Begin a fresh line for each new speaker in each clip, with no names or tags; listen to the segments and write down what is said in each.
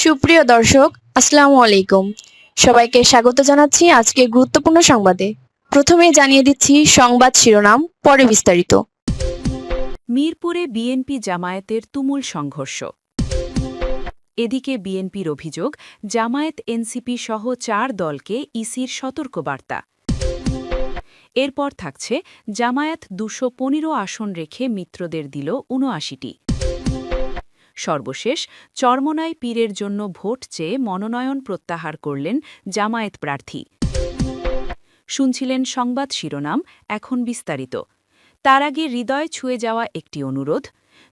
সুপ্রিয় দর্শক, আসসালামু আলাইকুম। সবাইকে স্বাগত জানাচ্ছি আজকে গুরুত্বপূর্ণ সংবাদে। প্রথমেই জানিয়ে দিচ্ছি সংবাদ শিরোনাম, পরে বিস্তারিত।
মিরপুরে বিএনপি জামায়াতের তুমুল সংঘর্ষ। এদিকে বিএনপির অভিযোগ, জামায়াত এনসিপি সহ 4 দলকে ইসির সতর্কবার্তা। এরপর থাকছে জামায়াত 215 আসন রেখে মিত্রদের দিল ৭৯টি। সর্বশেষ, চরমোনাই পীরের জন্য ভোট চেয়ে মনোনয়ন প্রত্যাহার করলেন জামায়াত প্রার্থী। শুনছিলেন সংবাদ শিরোনাম, এখন বিস্তারিত। তার আগে হৃদয় ছুঁয়ে যাওয়া একটি অনুরোধ।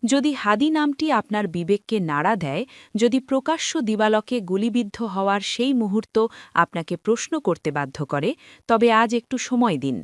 যদি হাদি নামটি আপনার বিবেককে নাড়া দেয়, যদি প্রকাশ্য দিবালকে গুলিবিদ্ধ হওয়ার সেই মুহূর্ত আপনাকে প্রশ্ন করতে বাধ্য করে, তবে আজ একটু সময় দিন।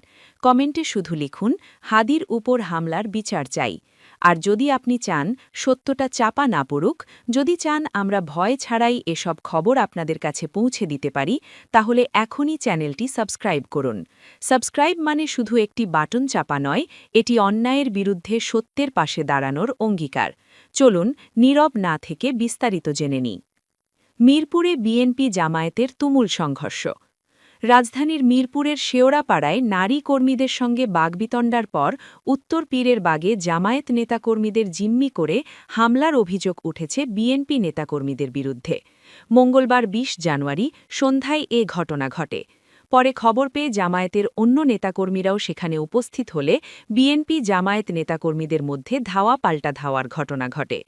কমেন্টে শুধু লিখুন, হাদির উপর হামলার বিচার চাই। আর যদি আপনি চান সত্যটা চাপা না পড়ুক, যদি চান আমরা ভয় ছাড়াই এসব খবর আপনাদের কাছে পৌঁছে দিতে পারি, তাহলে এখনই চ্যানেলটি সাবস্ক্রাইব করুন। সাবস্ক্রাইব মানে শুধু একটি বাটন চাপা নয়, এটি অন্যায়ের বিরুদ্ধে সত্যের পাশে দাঁড়ানোর অঙ্গীকার। চলুন নীরব না থেকে বিস্তারিত জেনে নিই। মিরপুরে বিএনপি জামায়াতের তুমুল সংঘর্ষ। রাজধানীর মিরপুরের শেওড়াপাড়ায় নারী কর্মীদের সঙ্গে বাগবিতণ্ডার পর উত্তর পীরের বাগে জামায়াত নেতাকর্মীদের জিম্মি করে হামলার অভিযোগ উঠেছে বিএনপি নেতাকর্মীদের বিরুদ্ধে। মঙ্গলবার ২০ জানুয়ারি সন্ধ্যায় এ ঘটনা ঘটে। পরে খবর পেয়ে জামায়াতের অন্য নেতাকর্মীরাও সেখানে উপস্থিত হলে বিএনপি জামায়াত নেতাকর্মীদের মধ্যে ধাওয়া পাল্টা ধাওয়ার ঘটনা ঘটে।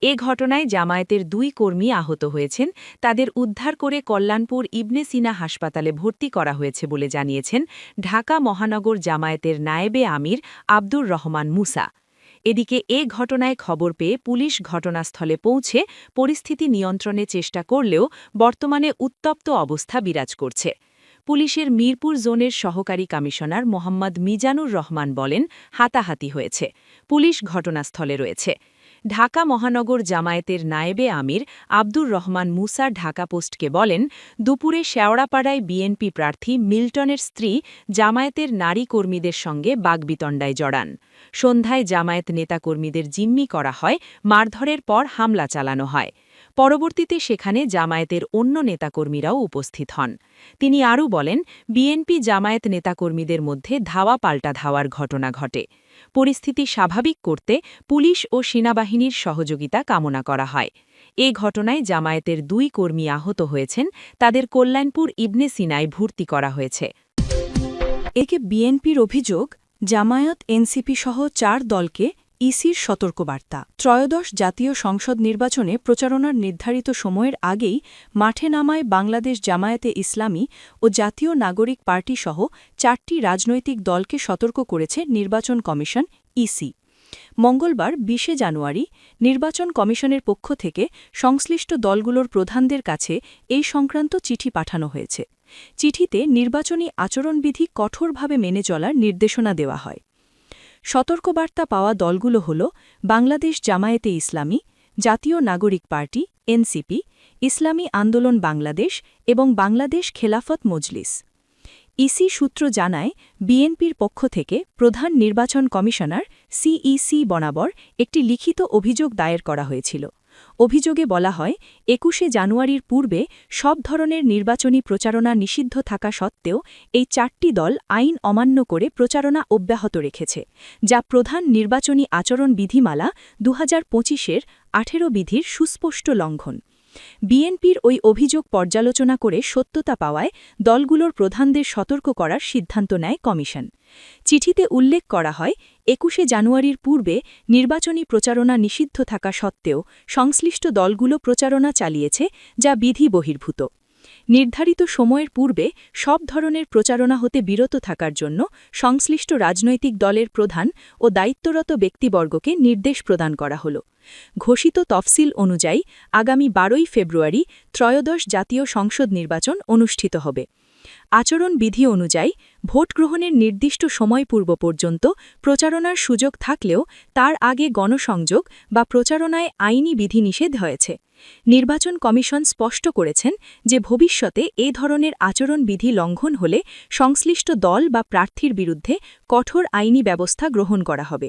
এ ঘটনায় জামায়াতের 2 কর্মী আহত হয়েছেন। তাদের উদ্ধার করে কল্যাণপুর ইবনে সিনা হাসপাতালে ভর্তি করা হয়েছে বলে জানিয়েছেন ঢাকা মহানগর জামায়াতের নায়েবে আমির আব্দুর রহমান মুসা। এদিকে এ ঘটনায় খবর পেয়ে পুলিশ ঘটনাস্থলে পৌঁছে পরিস্থিতি নিয়ন্ত্রণে চেষ্টা করলেও বর্তমানে উত্তপ্ত অবস্থা বিরাজ করছে। পুলিশের মিরপুর জোনের সহকারী কমিশনার মোহাম্মদ মিজানুর রহমান বলেন, হাতাহাতি হয়েছে, পুলিশ ঘটনাস্থলে রয়েছে। ঢাকা মহানগর জামায়াতের নায়েবে আমির আব্দুর রহমান মুসা ঢাকা পোস্টকে বলেন, দুপুরে শেওড়াপাড়ায় বিএনপি প্রার্থী মিল্টনের স্ত্রী জামায়াতের নারী কর্মীদের সঙ্গে বাগবিতণ্ডায় জড়ান। সন্ধ্যায় জামায়াত নেতাকর্মীদের জিম্মি করা হয়, মারধরের পর হামলা চালানো হয়। পরবর্তীতে সেখানে জামায়াতের অন্য নেতাকর্মীরাও উপস্থিত হন। তিনি আরও বলেন, বিএনপি জামায়াত নেতাকর্মীদের মধ্যে ধাওয়া পাল্টা ধাওয়ার ঘটনা ঘটে। পরিস্থিতি স্বাভাবিক করতে পুলিশ ও সেনাবাহিনীর সহযোগিতা কামনা করা হয়। এ ঘটনায় জামায়াতের 2 কর্মী আহত হয়েছেন, তাদের কল্যাণপুর ইবনে সিনায় ভর্তি করা হয়েছে।
একে বিএনপির অভিযোগ, জামায়াত এনসিপি সহ 4 দলকে ইসির সতর্কবার্তা। ত্রয়োদশ জাতীয় সংসদ নির্বাচনে প্রচারণার নির্ধারিত সময়ের আগেই মাঠে নামায় বাংলাদেশ জামায়াতে ইসলামী ও জাতীয় নাগরিক পার্টি সহ 4টি রাজনৈতিক দলকে সতর্ক করেছে নির্বাচন কমিশন ইসি। মঙ্গলবার ২০ জানুয়ারি নির্বাচন কমিশনের পক্ষ থেকে সংশ্লিষ্ট দলগুলোর প্রধানদের কাছে এই সংক্রান্ত চিঠি পাঠানো হয়েছে। চিঠিতে নির্বাচনী আচরণবিধি কঠোরভাবে মেনে চলার নির্দেশনা দেওয়া হয়। সতর্কবার্তা পাওয়া দলগুলো হল বাংলাদেশ জামায়াতে ইসলামী, জাতীয় নাগরিক পার্টি এনসিপি, ইসলামী আন্দোলন বাংলাদেশ এবং বাংলাদেশ খেলাফত মজলিস। ইসি সূত্র জানায়, বিএনপির পক্ষ থেকে প্রধান নির্বাচন কমিশনার সিইসি বরাবর একটি লিখিত অভিযোগ দায়ের করা হয়েছিল। অভিযোগে বলা হয়, ২১ জানুয়ারির পূর্বে সব ধরনের নির্বাচনী প্রচারণা নিষিদ্ধ থাকা সত্ত্বেও এই 4টি দল আইন অমান্য করে প্রচারণা অব্যাহত রেখেছে, যা প্রধান নির্বাচনী আচরণ বিধিমালা ২০২৫-এর 18 বিধির সুস্পষ্ট লঙ্ঘন। বিএনপির ওই অভিযোগ পর্যালোচনা করে সত্যতা পাওয়ায় দলগুলোর প্রধানদের সতর্ক করার সিদ্ধান্ত নেয় কমিশন। চিঠিতে উল্লেখ করা হয়, ২১ জানুয়ারির পূর্বে নির্বাচনী প্রচারণা নিষিদ্ধ থাকা সত্ত্বেও সংশ্লিষ্ট দলগুলো প্রচারণা চালিয়েছে, যা বিধি বহির্ভূত। নির্ধারিত সময়ের পূর্বে সব ধরনের প্রচারণা হতে বিরত থাকার জন্য সংশ্লিষ্ট রাজনৈতিক দলের প্রধান ও দায়িত্বরত ব্যক্তিবর্গকে নির্দেশ প্রদান করা হল। ঘোষিত তফসিল অনুযায়ী আগামী 12 ফেব্রুয়ারি ত্রয়োদশ জাতীয় সংসদ নির্বাচন অনুষ্ঠিত হবে। আচরণ বিধি অনুযায়ী ভোট গ্রহণের নির্দিষ্ট সময় পূর্ব পর্যন্ত প্রচারণার সুযোগ থাকলেও তার আগে গণসংযোগ বা প্রচারণায় আইনি বিধিনিষেধ হয়েছে। নির্বাচন কমিশন স্পষ্ট করেছেন যে ভবিষ্যতে এ ধরনের আচরণ বিধি লঙ্ঘন হলে সংশ্লিষ্ট দল বা প্রার্থীর বিরুদ্ধে কঠোর আইনি ব্যবস্থা গ্রহণ করা হবে।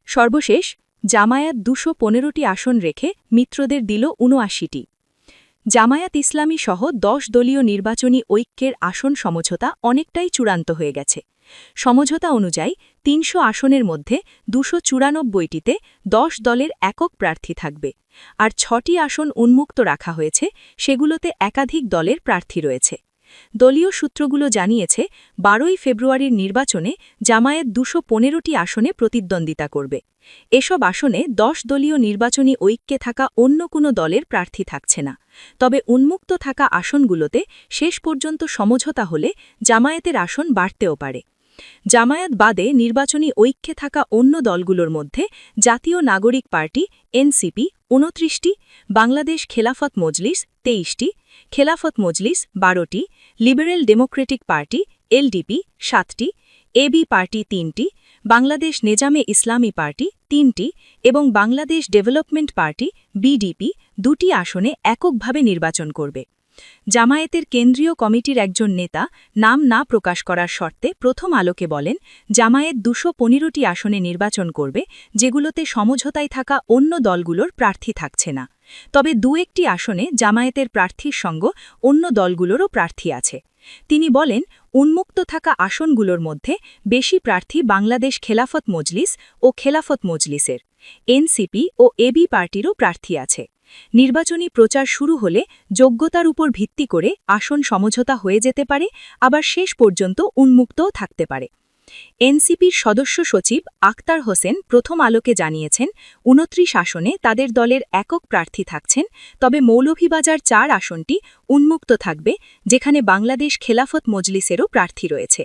সর্বশেষ, জামায়াত 215টি আসন রেখে মিত্রদের দিল ৭৯টি। জামায়াত ইসলামী সহ 10 দলীয় নির্বাচনী ঐক্যের আসন সমঝোতা অনেকটাই চূড়ান্ত হয়ে গেছে। সমঝোতা অনুযায়ী ৩০০ আসনের মধ্যে ২৯৪টিতে 10 দলের একক প্রার্থী থাকবে, আর 6টি আসন উন্মুক্ত রাখা হয়েছে, সেগুলোতে একাধিক দলের প্রার্থী রয়েছে। দলীয় সূত্রগুলো জানিয়েছে 12ই ফেব্রুয়ারির নির্বাচনে জামায়াত 215টি আসনে প্রতিদ্বন্দ্বিতা করবে। এসব আসনে 10 দলীয় নির্বাচনী ঐক্যে থাকা অন্য কোনো দলের প্রার্থী থাকছে না। তবে উন্মুক্ত থাকা আসনগুলোতে শেষ পর্যন্ত সমঝোতা হলে জামায়াতের আসন বাড়তেও পারে। জামায়াত বাদে নির্বাচনী ঐক্যে থাকা অন্য দলগুলোর মধ্যে জাতীয় নাগরিক পার্টি এনসিপি 29টি, বাংলাদেশ খেলাফত মজলিস 23টি, খেলাফত মজলিস 12টি, লিবারেল ডেমোক্রেটিক পার্টি এলডিপি 7টি, এবি পার্টি 3টি, বাংলাদেশ নেজামে ইসলামী পার্টি 3টি এবং বাংলাদেশ ডেভেলপমেন্ট পার্টি বিডিপি 2টি আসনে এককভাবে নির্বাচন করবে। জামায়াতের কেন্দ্রীয় কমিটির একজন নেতা নাম না প্রকাশ করার শর্তে প্রথম আলোকে বলেন, জামায়াত 215টি আসনে নির্বাচন করবে, যেগুলোতে সমঝোতায় থাকা অন্য দলগুলোর প্রার্থী থাকছে না। তবে 2-1টি আসনে জামায়াতের প্রার্থীর সঙ্গে অন্য দলগুলোরও প্রার্থী আছে। তিনি বলেন, উন্মুক্ত থাকা আসনগুলোর মধ্যে বেশি প্রার্থী বাংলাদেশ খেলাফত মজলিস ও খেলাফত মজলিসের। এনসিপি ও এবি পার্টিরও প্রার্থী আছে। নির্বাচনী প্রচার শুরু হলে যোগ্যতার উপর ভিত্তি করে আসন সমঝোতা হয়ে যেতে পারে, আবার শেষ পর্যন্ত উন্মুক্তও থাকতে পারে। এনসিপির সদস্য সচিব আক্তার হোসেন প্রথম আলোকে জানিয়েছেন, 29 আসনে তাদের দলের একক প্রার্থী থাকছেন, তবে মৌলভীবাজার 4 আসনটি উন্মুক্ত থাকবে, যেখানে বাংলাদেশ খেলাফত মজলিসেরও প্রার্থী রয়েছে।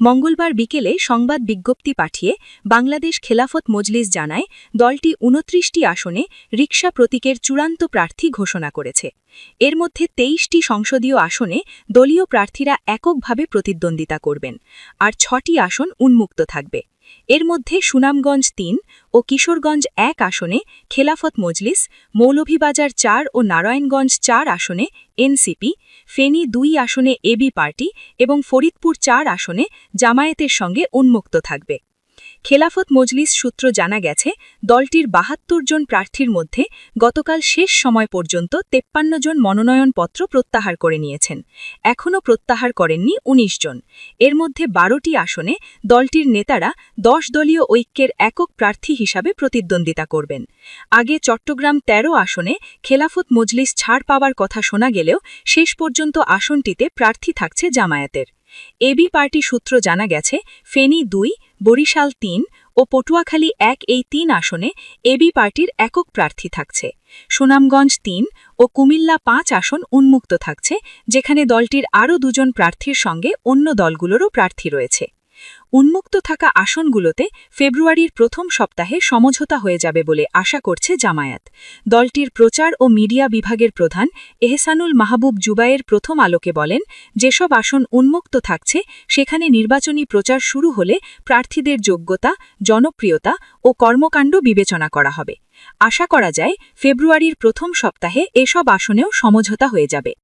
মঙ্গলবার বিকেলে সংবাদ বিজ্ঞপ্তি পাঠিয়ে বাংলাদেশ খেলাফত মজলিস জানায়, দলটি 29টি আসনে রিকশা প্রতীকের চূড়ান্ত প্রার্থী ঘোষণা করেছে। এর মধ্যে 23টি সংসদীয় আসনে দলীয় প্রার্থীরা এককভাবে প্রতিদ্বন্দ্বিতা করবেন, আর 6টি আসন উন্মুক্ত থাকবে। এর মধ্যে সুনামগঞ্জ 3 ও কিশোরগঞ্জ 1 আসনে খেলাফত মজলিস, মৌলভীবাজার 4 ও নারায়ণগঞ্জ 4 আসনে এনসিপি, ফেনী 2 আসনে এবি পার্টি এবং ফরিদপুর 4 আসনে জামায়াতের সঙ্গে উন্মুক্ত থাকবে। খেলাফত মজলিস সূত্র জানা গেছে, দলটির 72 জন প্রার্থীর মধ্যে গতকাল শেষ সময় পর্যন্ত 53 জন মনোনয়নপত্র প্রত্যাহার করে নিয়েছেন। এখনও প্রত্যাহার করেননি 19 জন। এর মধ্যে 12টি আসনে দলটির নেতারা 10 দলীয় ঐক্যের একক প্রার্থী হিসাবে প্রতিদ্বন্দ্বিতা করবেন। আগে চট্টগ্রাম 13 আসনে খেলাফত মজলিস ছাড় পাওয়ার কথা শোনা গেলেও শেষ পর্যন্ত আসনটিতে প্রার্থী থাকছে জামায়াতের। এবি পার্টি সূত্র জানা গেছে, ফেনী 2, বরিশাল 3 ও পটুয়াখালী 1 এই 3 আসনে এবি পার্টির একক প্রার্থী থাকছে। সুনামগঞ্জ 3 ও কুমিল্লা 5 আসন উন্মুক্ত থাকছে, যেখানে দলটির আরও 2 জন প্রার্থীর সঙ্গে অন্য দলগুলোরও প্রার্থী রয়েছে। উন্মুক্ত থাকা আসনগুলোতে ফেব্রুয়ারির প্রথম সপ্তাহে সমঝোতা হয়ে যাবে বলে আশা করছে জামায়াত। দলটির প্রচার ও মিডিয়া বিভাগের প্রধান এহসানুল মাহবুব জুবায়ের প্রথম আলোকে বলেন, যেসব আসন উন্মুক্ত থাকছে সেখানে নির্বাচনী প্রচার শুরু হলে প্রার্থীদের যোগ্যতা, জনপ্রিয়তা ও কর্মকাণ্ড বিবেচনা করা হবে। আশা করা যায় ফেব্রুয়ারির প্রথম সপ্তাহে এসব আসনেও সমঝোতা হয়ে যাবে।